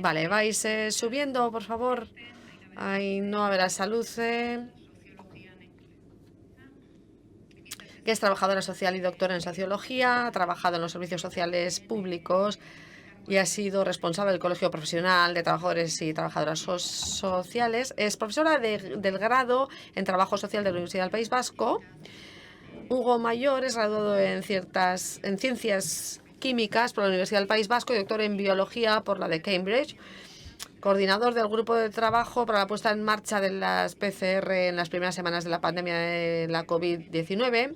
Vale, vais subiendo, por favor. Ainhoa Berasaluce, que es trabajadora social y doctora en sociología, ha trabajado en los servicios sociales públicos y ha sido responsable del Colegio Profesional de Trabajadores y Trabajadoras Sociales. Es profesora del grado en Trabajo Social de la Universidad del País Vasco. Hugo Mayor es graduado en Ciencias Químicas por la Universidad del País Vasco y doctor en Biología por la de Cambridge. Coordinador del grupo de trabajo para la puesta en marcha de las PCR en las primeras semanas de la pandemia de la COVID-19.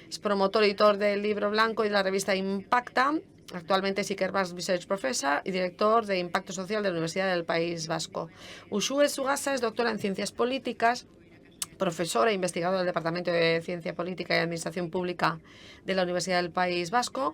Es promotor y editor del Libro Blanco y de la revista Impacta. Actualmente es Ikerbas Research Professor y director de Impacto Social de la Universidad del País Vasco. Uxue Sugasa es doctora en Ciencias Políticas, profesora e investigadora del Departamento de Ciencia Política y Administración Pública de la Universidad del País Vasco.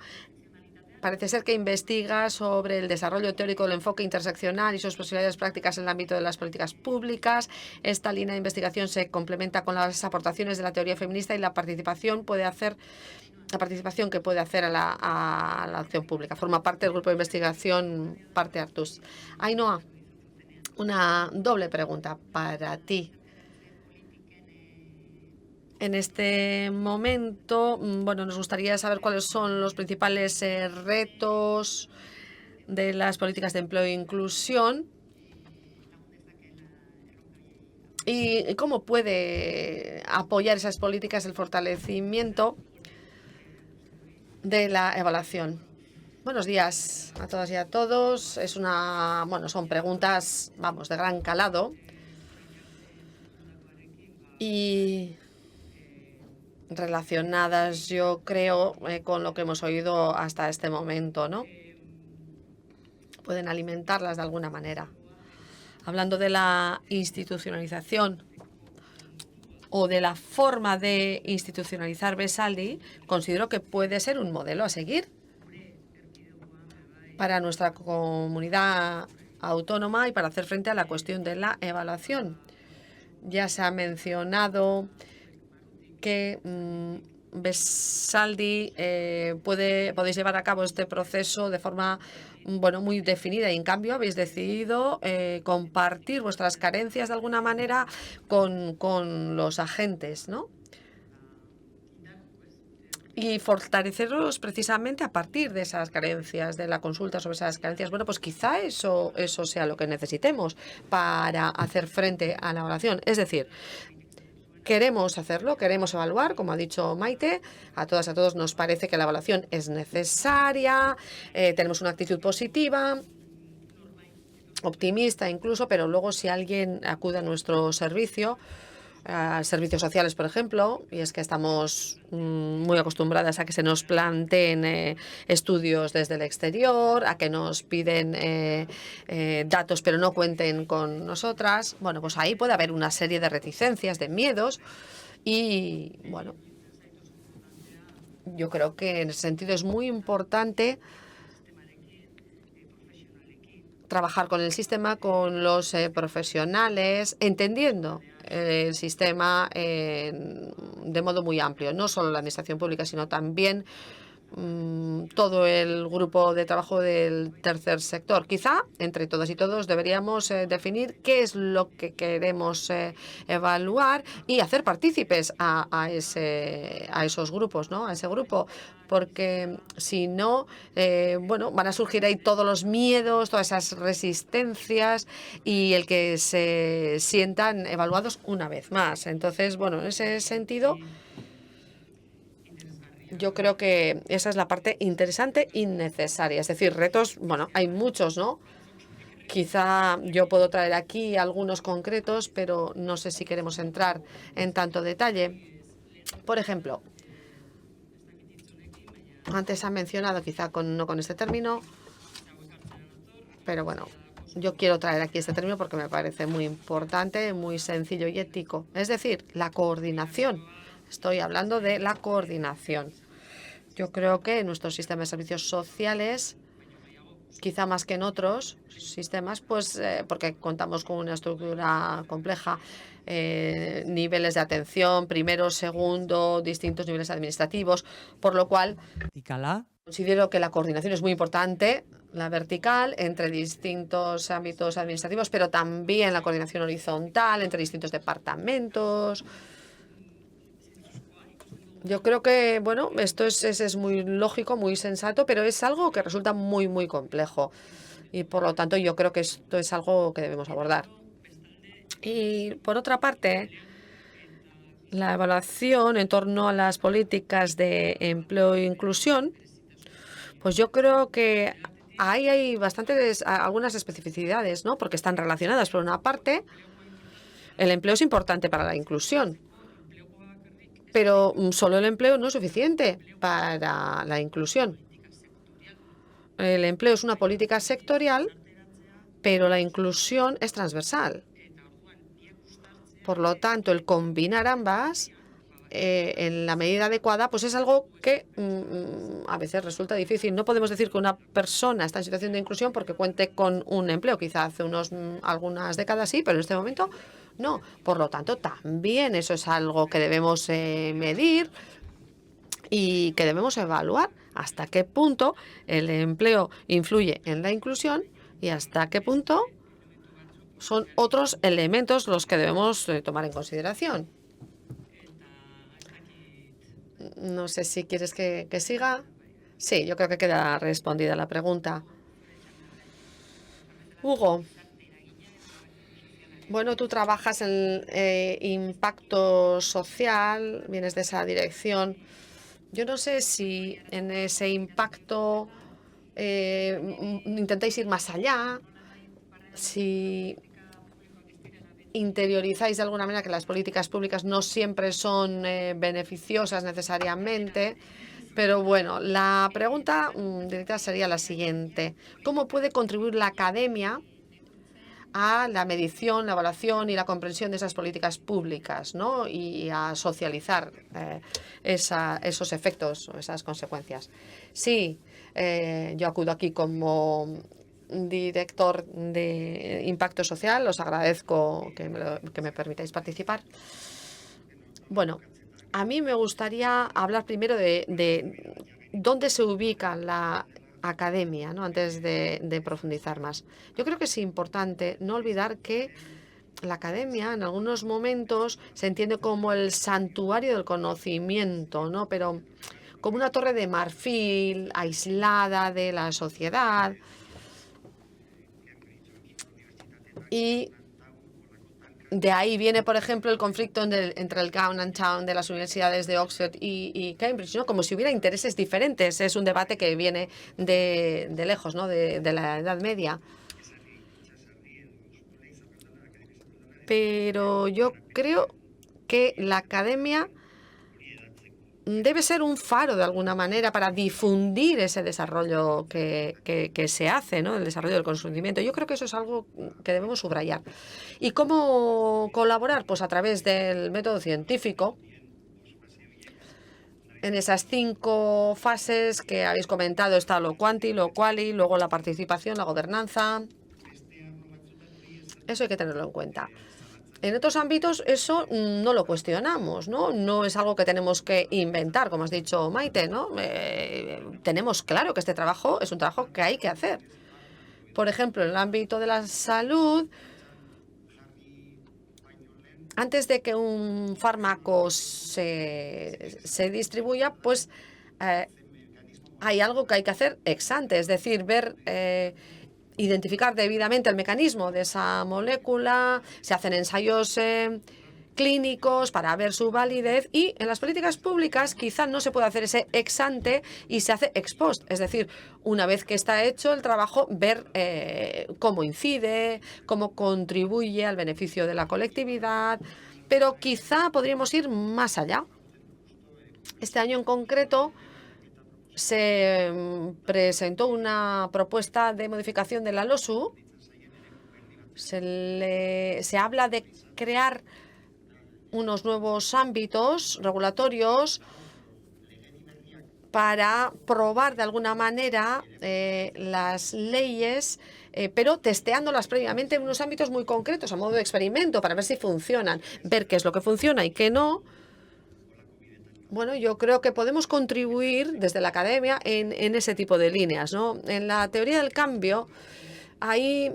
Parece ser que investiga sobre el desarrollo teórico del enfoque interseccional y sus posibilidades prácticas en el ámbito de las políticas públicas. Esta línea de investigación se complementa con las aportaciones de la teoría feminista y la participación que puede hacer a la acción pública. Forma parte del grupo de investigación Parte Artus. Ainhoa, una doble pregunta para ti. En este momento, nos gustaría saber cuáles son los principales retos de las políticas de empleo e inclusión y cómo puede apoyar esas políticas el fortalecimiento de la evaluación. Buenos días a todas y a todos. Son preguntas, de gran calado y relacionadas, yo creo, con lo que hemos oído hasta este momento, ¿no? Pueden alimentarlas de alguna manera. Hablando de la institucionalización o de la forma de institucionalizar Besaldi, considero que puede ser un modelo a seguir para nuestra comunidad autónoma y para hacer frente a la cuestión de la evaluación. Ya se ha mencionado que Besaldi podéis llevar a cabo este proceso de forma muy definida y en cambio habéis decidido compartir vuestras carencias de alguna manera con los agentes, ¿no? Y fortaleceros precisamente a partir de esas carencias, de la consulta sobre esas carencias. Bueno, pues quizá eso sea lo que necesitemos para hacer frente a la evaluación. Es decir, queremos hacerlo, queremos evaluar, como ha dicho Maite, a todas y a todos nos parece que la evaluación es necesaria, tenemos una actitud positiva, optimista incluso, pero luego si alguien acude a nuestro servicio, a servicios sociales, por ejemplo, y es que estamos muy acostumbradas a que se nos planteen estudios desde el exterior, a que nos piden datos pero no cuenten con nosotras. Bueno, pues ahí puede haber una serie de reticencias, de miedos y, yo creo que en ese sentido es muy importante trabajar con el sistema, con los profesionales, entendiendo el sistema de modo muy amplio, no solo la administración pública, sino también todo el grupo de trabajo del tercer sector. Quizá entre todas y todos deberíamos definir qué es lo que queremos evaluar y hacer partícipes a esos grupos, ¿no? A ese grupo, porque si no, van a surgir ahí todos los miedos, todas esas resistencias y el que se sientan evaluados una vez más. Entonces, en ese sentido, yo creo que esa es la parte interesante y necesaria. Es decir, retos, hay muchos, ¿no? Quizá yo puedo traer aquí algunos concretos, pero no sé si queremos entrar en tanto detalle. Por ejemplo, antes han mencionado, quizá no con este término, pero yo quiero traer aquí este término porque me parece muy importante, muy sencillo y ético. Es decir, la coordinación. Estoy hablando de la coordinación. Yo creo que en nuestro sistema de servicios sociales, quizá más que en otros sistemas, porque contamos con una estructura compleja, niveles de atención, primero, segundo, distintos niveles administrativos, por lo cual considero que la coordinación es muy importante, la vertical entre distintos ámbitos administrativos, pero también la coordinación horizontal entre distintos departamentos. Yo creo que, bueno, esto es muy lógico, muy sensato, pero es algo que resulta muy, muy complejo. Y por lo tanto, yo creo que esto es algo que debemos abordar. Y por otra parte, la evaluación en torno a las políticas de empleo e inclusión, pues yo creo que ahí hay algunas especificidades, ¿no? Porque están relacionadas. Por una parte, el empleo es importante para la inclusión, pero solo el empleo no es suficiente para la inclusión. El empleo es una política sectorial, pero la inclusión es transversal. Por lo tanto, el combinar ambas en la medida adecuada, pues es algo que a veces resulta difícil. No podemos decir que una persona está en situación de inclusión porque cuente con un empleo. Quizá hace algunas décadas sí, pero en este momento no. Por lo tanto, también eso es algo que debemos medir y que debemos evaluar hasta qué punto el empleo influye en la inclusión y hasta qué punto son otros elementos los que debemos tomar en consideración. No sé si quieres que siga. Sí, yo creo que queda respondida la pregunta. Hugo, bueno, tú trabajas en impacto social, vienes de esa dirección. Yo no sé si en ese impacto intentáis ir más allá, si interiorizáis de alguna manera que las políticas públicas no siempre son beneficiosas necesariamente. Pero bueno, la pregunta directa sería la siguiente. ¿Cómo puede contribuir la academia a la medición, la evaluación y la comprensión de esas políticas públicas, ¿no? Y a socializar esos efectos o esas consecuencias? Sí, yo acudo aquí como director de impacto social. Os agradezco que me permitáis participar. Bueno, a mí me gustaría hablar primero de dónde se ubica la academia, ¿no? Antes de profundizar más. Yo creo que es importante no olvidar que la academia en algunos momentos se entiende como el santuario del conocimiento, ¿no? Pero como una torre de marfil aislada de la sociedad. Y de ahí viene, por ejemplo, el conflicto entre el Gown and Town de las universidades de Oxford y Cambridge, ¿no? Como si hubiera intereses diferentes. Es un debate que viene de lejos, ¿no? De la Edad Media. Pero yo creo que la academia debe ser un faro de alguna manera para difundir ese desarrollo que se hace, ¿no? El desarrollo del conocimiento. Yo creo que eso es algo que debemos subrayar. ¿Y cómo colaborar? Pues a través del método científico, en esas 5 fases que habéis comentado. Está lo quanti, lo quali, luego la participación, la gobernanza. Eso hay que tenerlo en cuenta. En otros ámbitos eso no lo cuestionamos, ¿no? No es algo que tenemos que inventar, como has dicho, Maite, ¿no? Tenemos claro que este trabajo es un trabajo que hay que hacer. Por ejemplo, en el ámbito de la salud, antes de que un fármaco se distribuya, pues hay algo que hay que hacer ex ante, es decir, identificar debidamente el mecanismo de esa molécula, se hacen ensayos clínicos para ver su validez, y en las políticas públicas quizá no se puede hacer ese ex ante y se hace ex post, es decir, una vez que está hecho el trabajo, ver cómo incide, cómo contribuye al beneficio de la colectividad, pero quizá podríamos ir más allá. Este año en concreto se presentó una propuesta de modificación de la LOSU. Se habla de crear unos nuevos ámbitos regulatorios para probar de alguna manera las leyes, pero testeándolas previamente en unos ámbitos muy concretos, a modo de experimento, para ver si funcionan, ver qué es lo que funciona y qué no. Bueno, yo creo que podemos contribuir desde la academia en ese tipo de líneas, ¿no? En la teoría del cambio, ahí,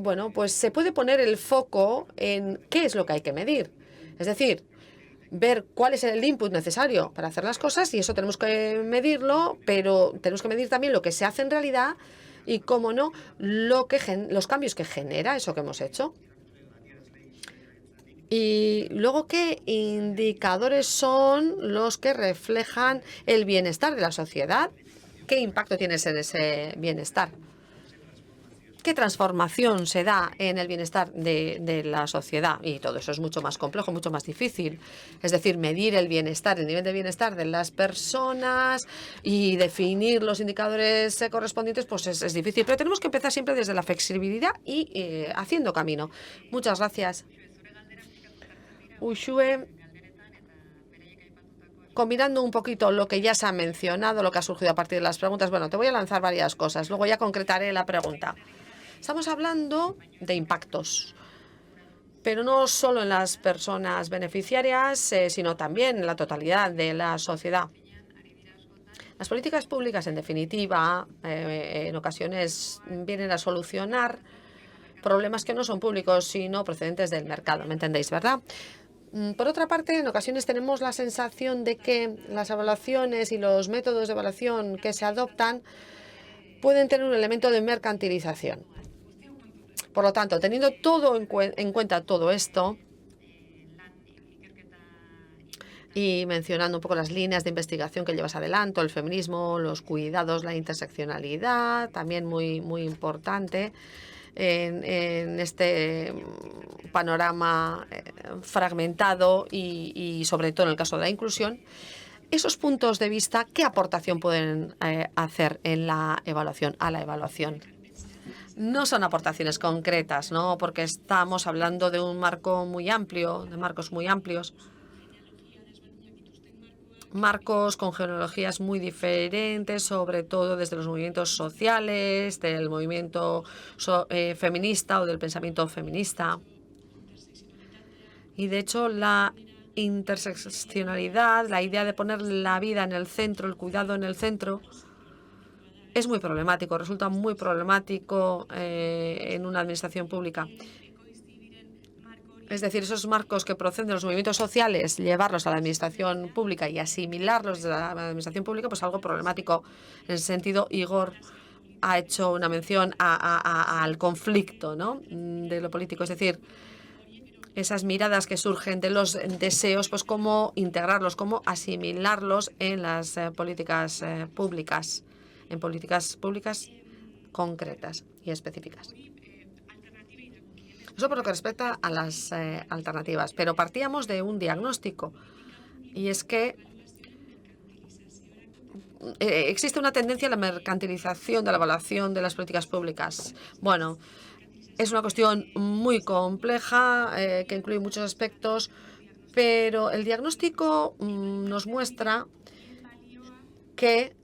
bueno, pues se puede poner el foco en qué es lo que hay que medir. Es decir, ver cuál es el input necesario para hacer las cosas y eso tenemos que medirlo, pero tenemos que medir también lo que se hace en realidad y, cómo no, los cambios que genera eso que hemos hecho. Y luego, ¿qué indicadores son los que reflejan el bienestar de la sociedad? ¿Qué impacto tienes en ese bienestar? ¿Qué transformación se da en el bienestar de la sociedad? Y todo eso es mucho más complejo, mucho más difícil. Es decir, medir el bienestar, el nivel de bienestar de las personas y definir los indicadores correspondientes, pues es difícil. Pero tenemos que empezar siempre desde la flexibilidad y haciendo camino. Muchas gracias. Uxue, combinando un poquito lo que ya se ha mencionado, lo que ha surgido a partir de las preguntas, bueno, te voy a lanzar varias cosas, luego ya concretaré la pregunta. Estamos hablando de impactos, pero no solo en las personas beneficiarias, sino también en la totalidad de la sociedad. Las políticas públicas, en definitiva, en ocasiones vienen a solucionar problemas que no son públicos, sino procedentes del mercado, ¿me entendéis, verdad? Por otra parte, en ocasiones tenemos la sensación de que las evaluaciones y los métodos de evaluación que se adoptan pueden tener un elemento de mercantilización. Por lo tanto, teniendo todo en cuenta todo esto y mencionando un poco las líneas de investigación que llevas adelante, el feminismo, los cuidados, la interseccionalidad, también muy importante en este panorama fragmentado y sobre todo en el caso de la inclusión, esos puntos de vista, ¿qué aportación pueden hacer en la evaluación, a la evaluación? No son aportaciones concretas, ¿no? Porque estamos hablando de un marco muy amplio, de marcos muy amplios, marcos con genealogías muy diferentes, sobre todo desde los movimientos sociales, del movimiento feminista o del pensamiento feminista. Y de hecho la interseccionalidad, la idea de poner la vida en el centro, el cuidado en el centro, es muy problemático, resulta muy problemático en una administración pública. Es decir, esos marcos que proceden de los movimientos sociales, llevarlos a la administración pública y asimilarlos de la administración pública, pues algo problemático. En ese sentido, Igor ha hecho una mención al conflicto, ¿no?, de lo político. Es decir, esas miradas que surgen de los deseos, pues cómo integrarlos, cómo asimilarlos en las políticas públicas, en políticas públicas concretas y específicas. Eso por lo que respecta a las alternativas. Pero partíamos de un diagnóstico, y es que existe una tendencia a la mercantilización de la evaluación de las políticas públicas. Bueno, es una cuestión muy compleja que incluye muchos aspectos, pero el diagnóstico nos muestra que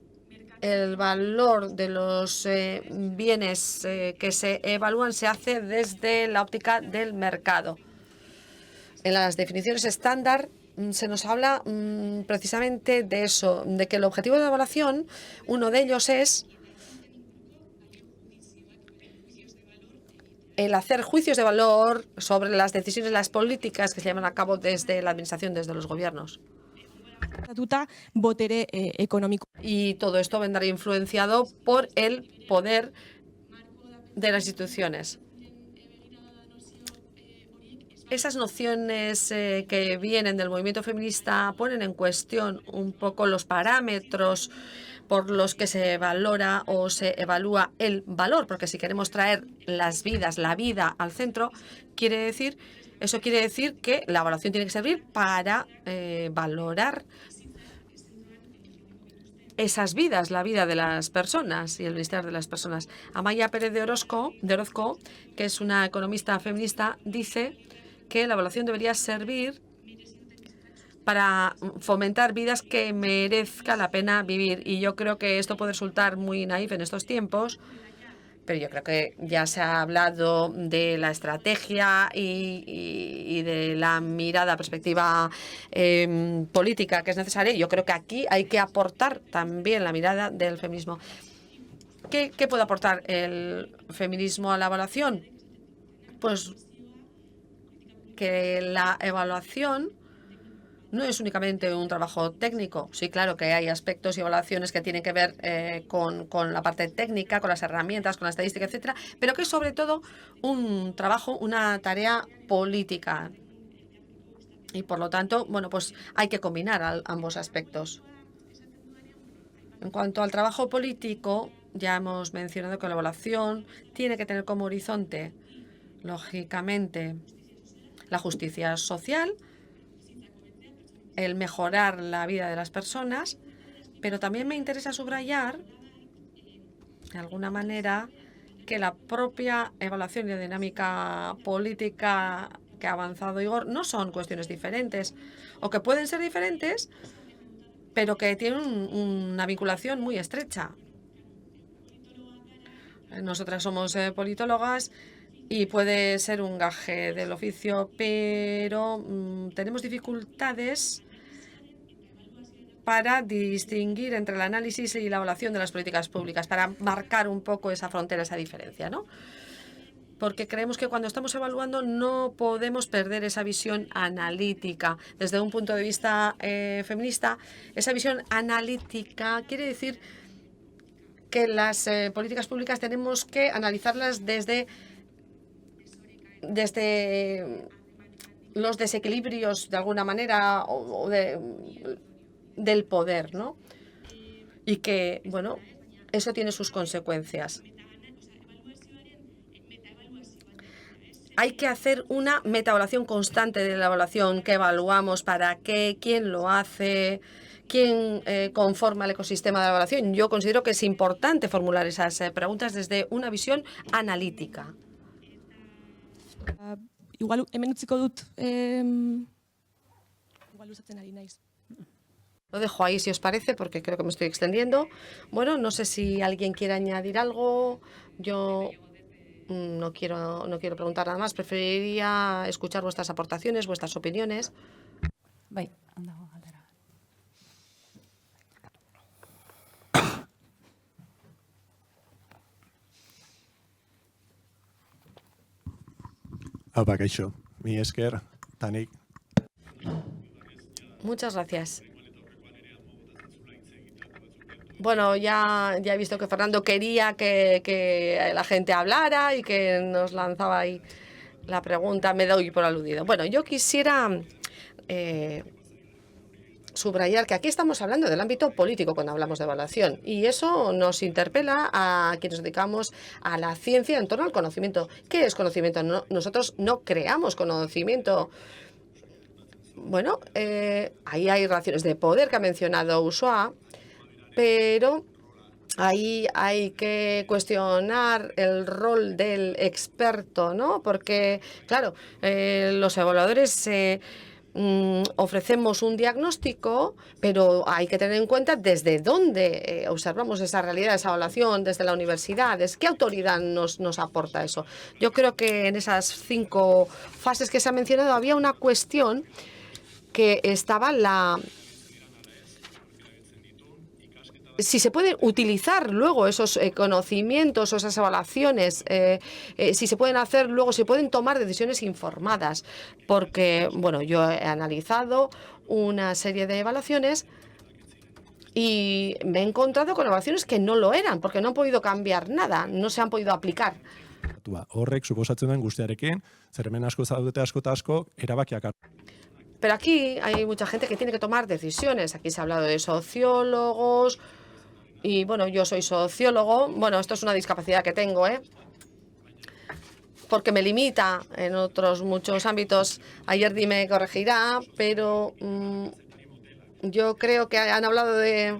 el valor de los bienes que se evalúan se hace desde la óptica del mercado. En las definiciones estándar se nos habla precisamente de eso, de que el objetivo de la evaluación, uno de ellos es el hacer juicios de valor sobre las decisiones, las políticas que se llevan a cabo desde la administración, desde los gobiernos. Y todo esto vendrá influenciado por el poder de las instituciones. Esas nociones que vienen del movimiento feminista ponen en cuestión un poco los parámetros por los que se valora o se evalúa el valor, porque si queremos traer las vidas, la vida al centro, eso quiere decir que la evaluación tiene que servir para valorar esas vidas, la vida de las personas y el bienestar de las personas. Amaya Pérez de Orozco, que es una economista feminista, dice que la evaluación debería servir para fomentar vidas que merezca la pena vivir. Y yo creo que esto puede resultar muy naif en estos tiempos, pero yo creo que ya se ha hablado de la estrategia y de la mirada, perspectiva política que es necesaria. Yo creo que aquí hay que aportar también la mirada del feminismo. ¿Qué puede aportar el feminismo a la evaluación? Pues que la evaluación no es únicamente un trabajo técnico. Sí, claro que hay aspectos y evaluaciones que tienen que ver con la parte técnica, con las herramientas, con la estadística, etcétera, pero que es sobre todo un trabajo, una tarea política. Y por lo tanto, bueno, pues hay que combinar ambos aspectos. En cuanto al trabajo político, ya hemos mencionado que la evaluación tiene que tener como horizonte, lógicamente, la justicia social, el mejorar la vida de las personas, pero también me interesa subrayar, de alguna manera, que la propia evaluación y la dinámica política que ha avanzado Igor no son cuestiones diferentes, o que pueden ser diferentes, pero que tienen una vinculación muy estrecha. Nosotras somos politólogas y puede ser un gaje del oficio, pero tenemos dificultades para distinguir entre el análisis y la evaluación de las políticas públicas, para marcar un poco esa frontera, esa diferencia, ¿no? Porque creemos que cuando estamos evaluando no podemos perder esa visión analítica. Desde un punto de vista feminista, esa visión analítica quiere decir que las políticas públicas tenemos que analizarlas desde los desequilibrios, de alguna manera, del poder, ¿no? Y que, bueno, eso tiene sus consecuencias. Hay que hacer una metaevaluación constante de la evaluación, qué evaluamos, para qué, quién lo hace, quién conforma el ecosistema de la evaluación. Yo considero que es importante formular esas preguntas desde una visión analítica. Igual hemen utziko dut, igual usatzen ari naiz. Lo dejo ahí si os parece, porque creo que me estoy extendiendo. Bueno, no sé si alguien quiere añadir algo. Yo no quiero preguntar nada más. Preferiría escuchar vuestras aportaciones, vuestras opiniones. Bai, handago galdera. Aupa, kaixo. Mi esker, tanik. Muchas gracias. Bueno, ya he visto que Fernando quería que la gente hablara y que nos lanzaba ahí la pregunta. Me doy por aludido. Bueno, yo quisiera subrayar que aquí estamos hablando del ámbito político cuando hablamos de evaluación, y eso nos interpela a quienes nos dedicamos a la ciencia en torno al conocimiento. ¿Qué es conocimiento? Nosotros no creamos conocimiento. Bueno, ahí hay relaciones de poder que ha mencionado Usua, pero ahí hay que cuestionar el rol del experto, ¿no? Porque, claro, los evaluadores ofrecemos un diagnóstico, pero hay que tener en cuenta desde dónde observamos esa realidad, esa evaluación, desde la universidad, ¿qué autoridad nos aporta eso? Yo creo que en esas 5 fases que se han mencionado había una cuestión que estaba si se pueden utilizar luego esos conocimientos o esas evaluaciones, si se pueden hacer luego, se pueden tomar decisiones informadas. Porque, bueno, yo he analizado una serie de evaluaciones y me he encontrado con evaluaciones que no lo eran, porque no han podido cambiar nada, no se han podido aplicar. Horrek suposatzen den guztiarekin, zer hemen asko zaudete asko eta asko, erabakiak hartu. Pero aquí hay mucha gente que tiene que tomar decisiones. Aquí se ha hablado de sociólogos. Y bueno, yo soy sociólogo. Bueno, esto es una discapacidad que tengo, porque me limita en otros muchos ámbitos. Ayer me corregirá, pero yo creo que han hablado de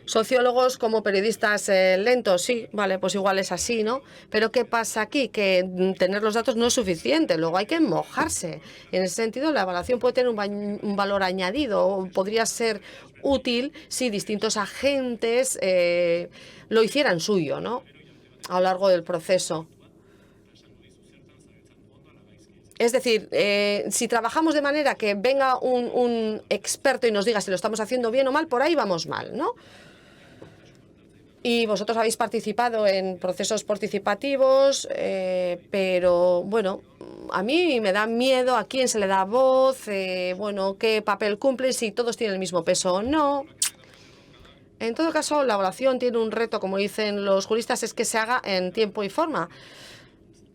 sociólogos como periodistas lentos. Sí, vale, pues igual es así, ¿no? Pero ¿qué pasa aquí? Que tener los datos no es suficiente, luego hay que mojarse. En ese sentido, la evaluación puede tener un valor añadido, o podría ser útil si distintos agentes lo hicieran suyo, ¿no? a lo largo del proceso. Es decir, si trabajamos de manera que venga un experto y nos diga si lo estamos haciendo bien o mal, por ahí vamos mal, ¿no? Y vosotros habéis participado en procesos participativos, pero bueno, a mí me da miedo a quién se le da voz, bueno, qué papel cumple, si todos tienen el mismo peso o no. En todo caso, la evaluación tiene un reto, como dicen los juristas, es que se haga en tiempo y forma.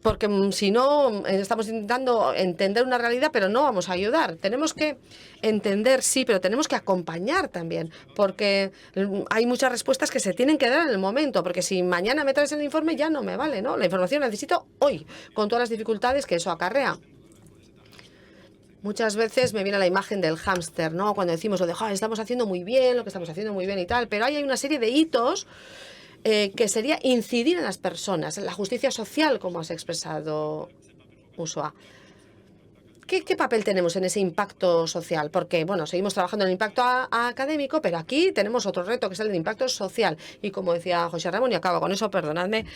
Porque si no, estamos intentando entender una realidad, pero no vamos a ayudar. Tenemos que entender, sí, pero tenemos que acompañar también, porque hay muchas respuestas que se tienen que dar en el momento, porque si mañana me traes el informe ya no me vale, ¿no? La información la necesito hoy, con todas las dificultades que eso acarrea. Muchas veces me viene la imagen del hámster, ¿no? Cuando decimos lo de, estamos haciendo muy bien, lo que estamos haciendo muy bien y tal, pero ahí hay una serie de hitos que sería incidir en las personas, en la justicia social, como has expresado, Ursua. ¿Qué papel tenemos en ese impacto social? Porque, bueno, seguimos trabajando en el impacto académico, pero aquí tenemos otro reto, que es el de impacto social. Y como decía José Ramón, y acabo con eso, perdonadme,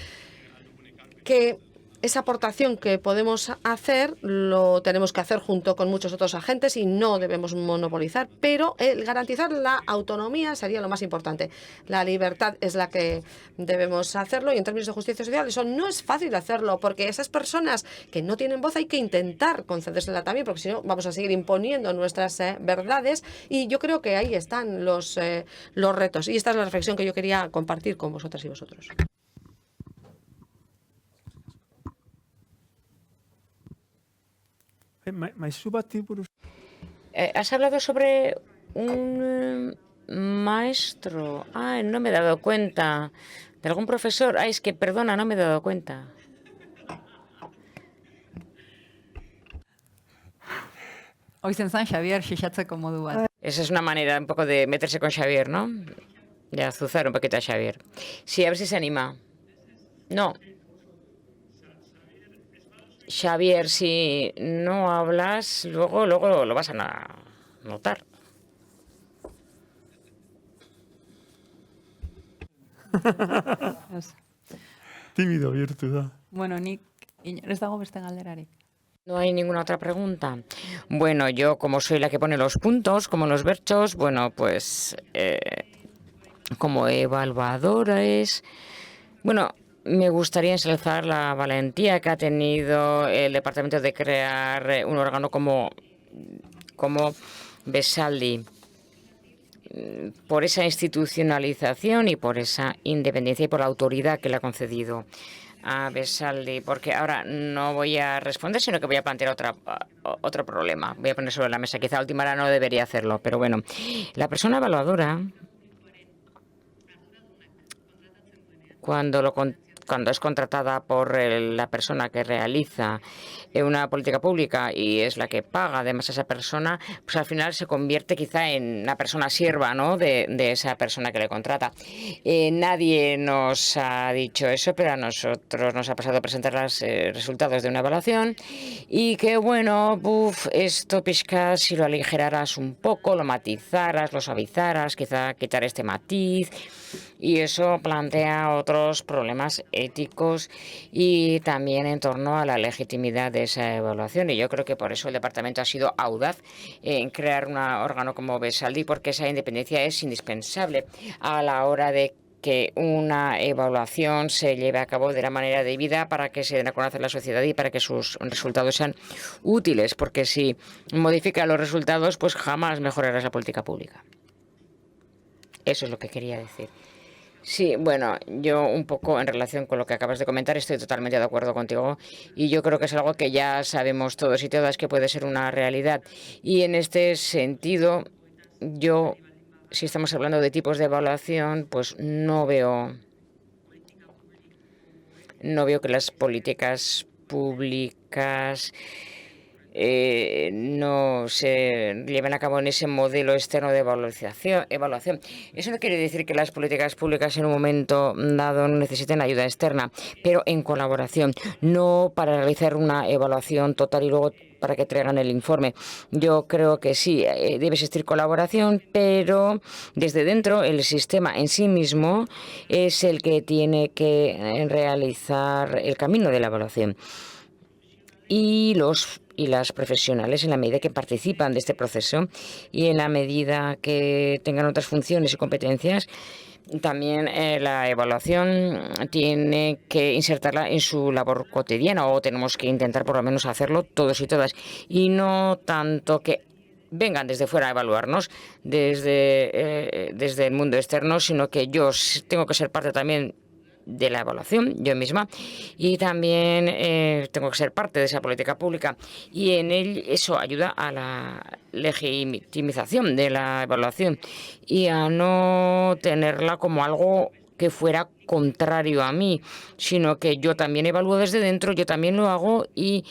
que esa aportación que podemos hacer lo tenemos que hacer junto con muchos otros agentes y no debemos monopolizar, pero el garantizar la autonomía sería lo más importante. La libertad es la que debemos hacerlo y en términos de justicia social eso no es fácil hacerlo porque esas personas que no tienen voz hay que intentar concedérsela también porque si no vamos a seguir imponiendo nuestras verdades y yo creo que ahí están los retos y esta es la reflexión que yo quería compartir con vosotras y vosotros. Has hablado sobre un maestro. No me he dado cuenta. ¿De algún profesor? Es que, perdona, no me he dado cuenta. Oizen zan Xavier xixatzeko modu bat. Esa es una manera un poco de meterse con Xavier, ¿no? De azuzar un poquito a Xavier. Sí, a ver si se anima. No. Xavier, si no hablas, luego lo vas a notar. Tímido bihurtu da. Bueno, nik ez dago beste galderarik. ¿No hay ninguna otra pregunta? Bueno, yo como soy la que pone los puntos, como los berchos, bueno, pues como evaluadora bueno, me gustaría ensalzar la valentía que ha tenido el departamento de crear un órgano como Besaldi, por esa institucionalización y por esa independencia y por la autoridad que le ha concedido a Besaldi, porque ahora no voy a responder, sino que voy a plantear otro problema. Voy a poner sobre la mesa. Quizá a última hora no debería hacerlo, pero bueno. La persona evaluadora, cuando es contratada por la persona que realiza una política pública y es la que paga además a esa persona, pues al final se convierte quizá en una persona sierva, ¿no?, de esa persona que le contrata. Nadie nos ha dicho eso, pero a nosotros nos ha pasado a presentar los resultados de una evaluación y que, bueno, esto pizca, si lo aligeraras un poco, lo matizaras, lo suavizaras, quizá quitar este matiz. Y eso plantea otros problemas éticos y también en torno a la legitimidad de esa evaluación. Y yo creo que por eso el departamento ha sido audaz en crear un órgano como Besaldi, porque esa independencia es indispensable a la hora de que una evaluación se lleve a cabo de la manera debida para que se den a conocer la sociedad y para que sus resultados sean útiles, porque si modifica los resultados, pues jamás mejorarás la política pública. Eso es lo que quería decir. Sí, bueno, yo un poco en relación con lo que acabas de comentar estoy totalmente de acuerdo contigo y yo creo que es algo que ya sabemos todos y todas que puede ser una realidad. Y en este sentido, yo, si estamos hablando de tipos de evaluación, pues no veo que las políticas públicas no se lleven a cabo en ese modelo externo de evaluación. Eso no quiere decir que las políticas públicas en un momento dado no necesiten ayuda externa, pero en colaboración, no para realizar una evaluación total y luego para que traigan el informe. Yo creo que sí, debe existir colaboración, pero desde dentro el sistema en sí mismo es el que tiene que realizar el camino de la evaluación. Y las profesionales, en la medida que participan de este proceso y en la medida que tengan otras funciones y competencias, también la evaluación tiene que insertarla en su labor cotidiana, o tenemos que intentar por lo menos hacerlo todos y todas, y no tanto que vengan desde fuera a evaluarnos desde el mundo externo, sino que yo tengo que ser parte también de la evaluación, yo misma, y también tengo que ser parte de esa política pública, y en eso ayuda a la legitimización de la evaluación y a no tenerla como algo que fuera contrario a mí, sino que yo también evalúo desde dentro, yo también lo hago y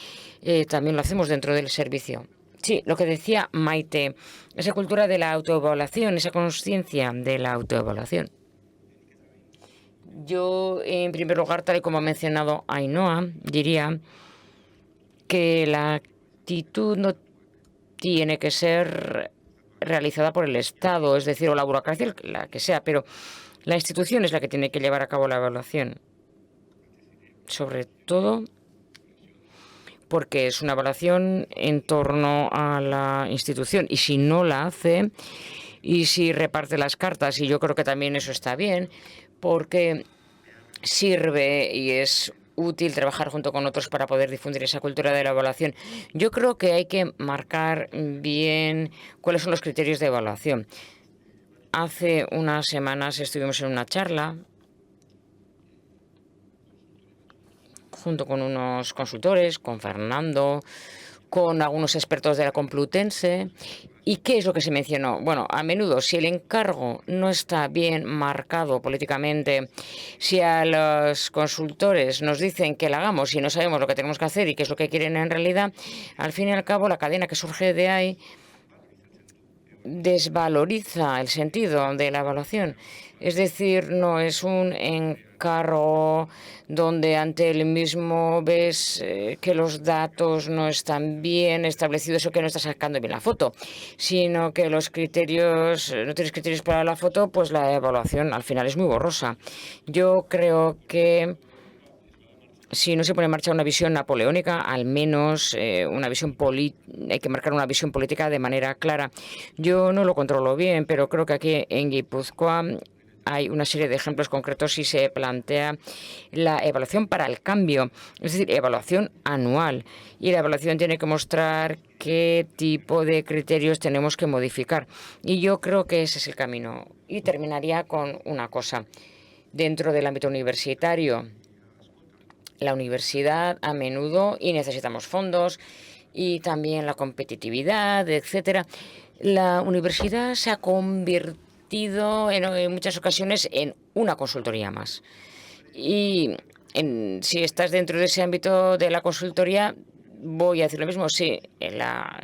también lo hacemos dentro del servicio. Sí, lo que decía Maite, esa cultura de la autoevaluación, esa conciencia de la autoevaluación. Yo, en primer lugar, tal y como ha mencionado Ainhoa, diría que la actitud no tiene que ser realizada por el Estado, es decir, o la burocracia, la que sea, pero la institución es la que tiene que llevar a cabo la evaluación. Sobre todo porque es una evaluación en torno a la institución, y si no la hace y si reparte las cartas, y yo creo que también eso está bien, porque sirve y es útil trabajar junto con otros para poder difundir esa cultura de la evaluación. Yo creo que hay que marcar bien cuáles son los criterios de evaluación. Hace unas semanas estuvimos en una charla junto con unos consultores, con Fernando, con algunos expertos de la Complutense. ¿Y qué es lo que se mencionó? Bueno, a menudo, si el encargo no está bien marcado políticamente, si a los consultores nos dicen que lo hagamos y no sabemos lo que tenemos que hacer y qué es lo que quieren en realidad, al fin y al cabo la cadena que surge de ahí desvaloriza el sentido de la evaluación. Es decir, no es un encargo donde ante el mismo ves que los datos no están bien establecidos o que no está sacando bien la foto, sino que los criterios, no tienes criterios para la foto, pues la evaluación al final es muy borrosa. Yo creo que si no se pone en marcha una visión napoleónica, al menos hay que marcar una visión política de manera clara. Yo no lo controlo bien, pero creo que aquí en Guipúzcoa hay una serie de ejemplos concretos si se plantea la evaluación para el cambio, es decir, evaluación anual. Y la evaluación tiene que mostrar qué tipo de criterios tenemos que modificar. Y yo creo que ese es el camino. Y terminaría con una cosa. Dentro del ámbito universitario, la universidad a menudo, y necesitamos fondos, y también la competitividad, etcétera. La universidad se ha convertido en muchas ocasiones en una consultoría más. Y si estás dentro de ese ámbito de la consultoría, voy a decir lo mismo. Sí, en la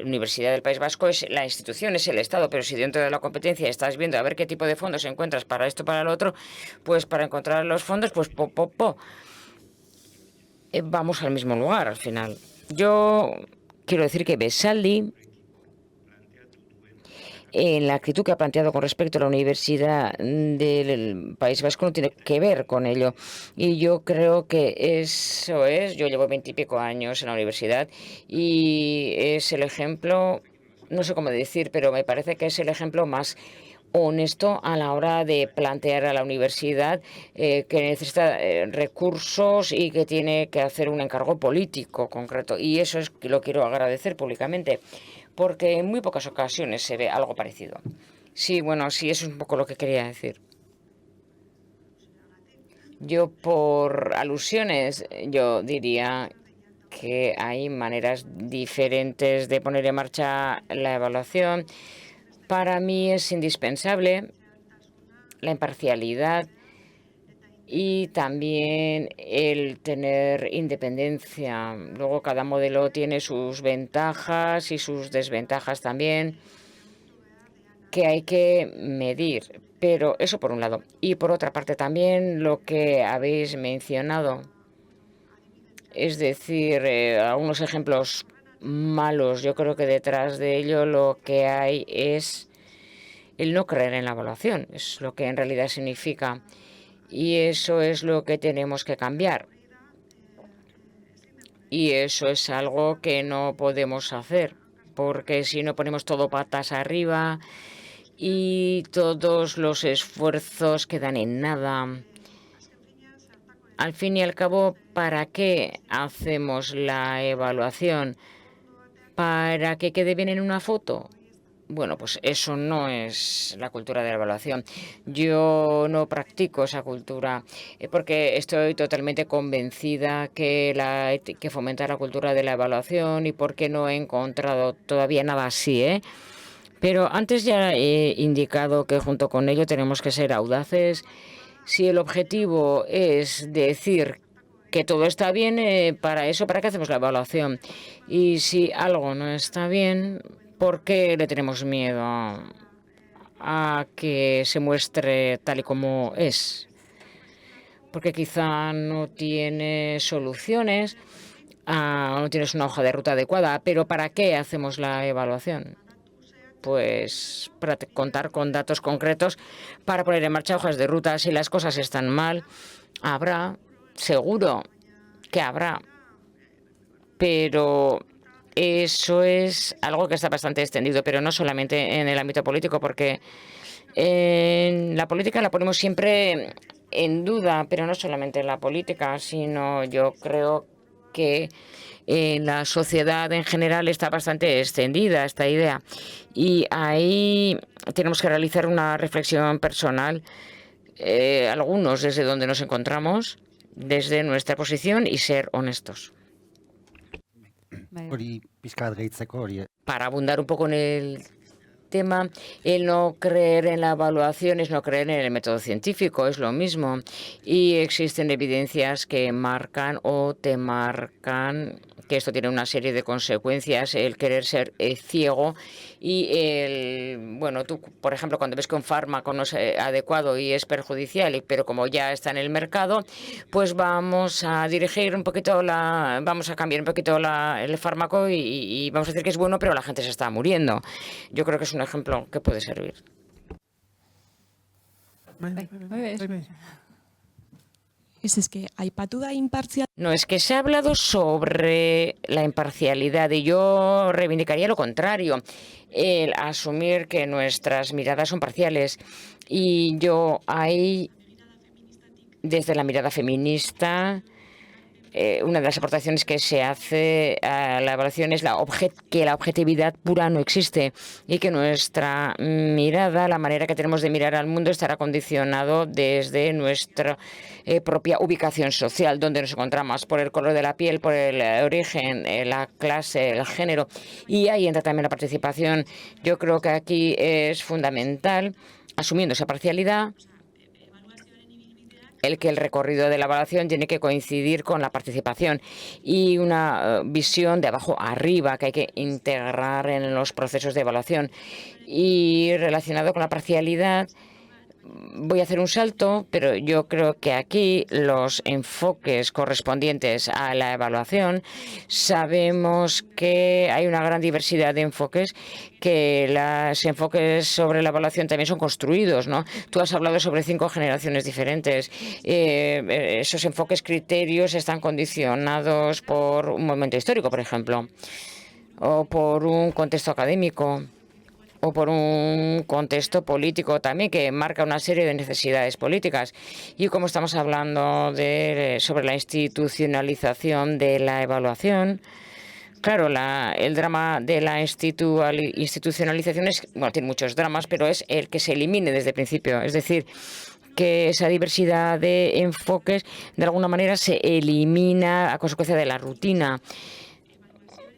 Universidad del País Vasco es la institución, es el Estado, pero si dentro de la competencia estás viendo a ver qué tipo de fondos encuentras para esto, para lo otro, pues para encontrar los fondos, pues vamos al mismo lugar al final. Yo quiero decir que Besaldi, en la actitud que ha planteado con respecto a la Universidad del País Vasco, no tiene que ver con ello. Y yo creo que eso es. Yo llevo 20 y pico años en la universidad y es el ejemplo, no sé cómo decir, pero me parece que es el ejemplo más honesto a la hora de plantear a la universidad que necesita recursos y que tiene que hacer un encargo político concreto. Y eso es que lo quiero agradecer públicamente, porque en muy pocas ocasiones se ve algo parecido. Sí, bueno, sí, eso es un poco lo que quería decir. Yo, por alusiones, yo diría que hay maneras diferentes de poner en marcha la evaluación. Para mí es indispensable la imparcialidad y también el tener independencia. Luego cada modelo tiene sus ventajas y sus desventajas también, que hay que medir. Pero eso por un lado. Y por otra parte también lo que habéis mencionado, es decir, algunos ejemplos malos. Yo creo que detrás de ello lo que hay es el no creer en la evaluación. Es lo que en realidad significa. Y eso es lo que tenemos que cambiar. Y eso es algo que no podemos hacer, porque si no ponemos todo patas arriba y todos los esfuerzos quedan en nada. Al fin y al cabo, ¿para qué hacemos la evaluación? ¿Para que quede bien en una foto? Bueno, pues eso no es la cultura de la evaluación. Yo no practico esa cultura porque estoy totalmente convencida que fomenta la cultura de la evaluación y porque no he encontrado todavía nada así, Pero antes ya he indicado que junto con ello tenemos que ser audaces. Si el objetivo es decir que todo está bien, ¿para qué hacemos la evaluación? Y si algo no está bien, ¿por qué le tenemos miedo a que se muestre tal y como es? Porque quizá no tiene soluciones, no tienes una hoja de ruta adecuada, pero ¿para qué hacemos la evaluación? Pues para contar con datos concretos para poner en marcha hojas de ruta. Si las cosas están mal, seguro que habrá, pero eso es algo que está bastante extendido, pero no solamente en el ámbito político, porque en la política la ponemos siempre en duda, pero no solamente en la política, sino yo creo que en la sociedad en general está bastante extendida esta idea. Y ahí tenemos que realizar una reflexión personal, algunos desde donde nos encontramos, desde nuestra posición, y ser honestos. Para abundar un poco en el tema, el no creer en la evaluación es no creer en el método científico, es lo mismo. Y existen evidencias que marcan o te marcan que esto tiene una serie de consecuencias, el querer ser ciego y tú, por ejemplo, cuando ves que un fármaco no es adecuado y es perjudicial, pero como ya está en el mercado, pues vamos a cambiar un poquito el fármaco y vamos a decir que es bueno, pero la gente se está muriendo. Yo creo que es un ejemplo que puede servir. Es que aipatu da imparcial. No, es que se ha hablado sobre la imparcialidad y yo reivindicaría lo contrario, el asumir que nuestras miradas son parciales. Y yo ahí, desde la mirada feminista, una de las aportaciones que se hace a la evaluación es que la objetividad pura no existe y que nuestra mirada, la manera que tenemos de mirar al mundo, estará condicionado desde nuestra propia ubicación social, donde nos encontramos, por el color de la piel, por el origen, la clase, el género. Y ahí entra también la participación. Yo creo que aquí es fundamental, asumiendo esa parcialidad, que el recorrido de la evaluación tiene que coincidir con la participación y una visión de abajo arriba que hay que integrar en los procesos de evaluación. Y relacionado con la parcialidad, voy a hacer un salto, pero yo creo que aquí los enfoques correspondientes a la evaluación, sabemos que hay una gran diversidad de enfoques, que los enfoques sobre la evaluación también son construidos, ¿no? Tú has hablado sobre 5 generaciones diferentes. Esos enfoques, criterios, están condicionados por un momento histórico, por ejemplo, o por un contexto académico, o por un contexto político también que marca una serie de necesidades políticas. Y como estamos hablando sobre la institucionalización de la evaluación, claro, el drama de la institucionalización tiene muchos dramas, pero es el que se elimine desde el principio. Es decir, que esa diversidad de enfoques de alguna manera se elimina a consecuencia de la rutina.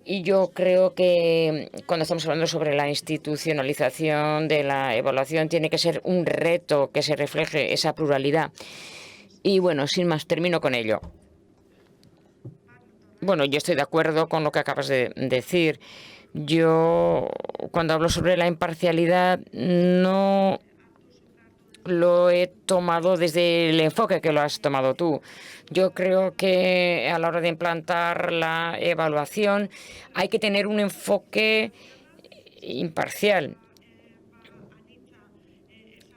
Y yo creo que cuando estamos hablando sobre la institucionalización de la evaluación tiene que ser un reto que se refleje esa pluralidad. Y bueno, sin más, termino con ello. Bueno, yo estoy de acuerdo con lo que acabas de decir. Yo, cuando hablo sobre la imparcialidad, no lo he tomado desde el enfoque que lo has tomado tú. Yo creo que a la hora de implantar la evaluación hay que tener un enfoque imparcial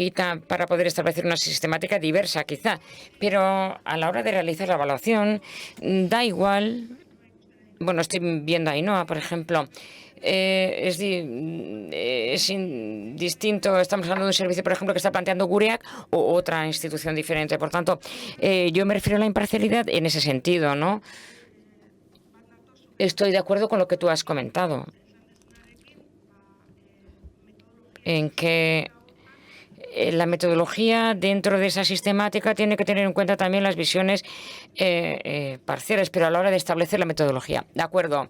y para poder establecer una sistemática diversa, quizá. Pero a la hora de realizar la evaluación, da igual. Bueno, estoy viendo a Ainhoa, por ejemplo. Es distinto, estamos hablando de un servicio, por ejemplo, que está planteando Gureak o otra institución diferente. Por tanto, yo me refiero a la imparcialidad en ese sentido, ¿no? Estoy de acuerdo con lo que tú has comentado, en que la metodología dentro de esa sistemática tiene que tener en cuenta también las visiones parciales, pero a la hora de establecer la metodología. De acuerdo.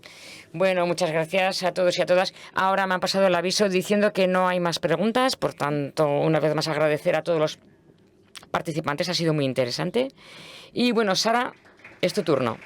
Bueno, muchas gracias a todos y a todas. Ahora me han pasado el aviso diciendo que no hay más preguntas, por tanto, una vez más agradecer a todos los participantes, ha sido muy interesante. Y bueno, Sara, es tu turno.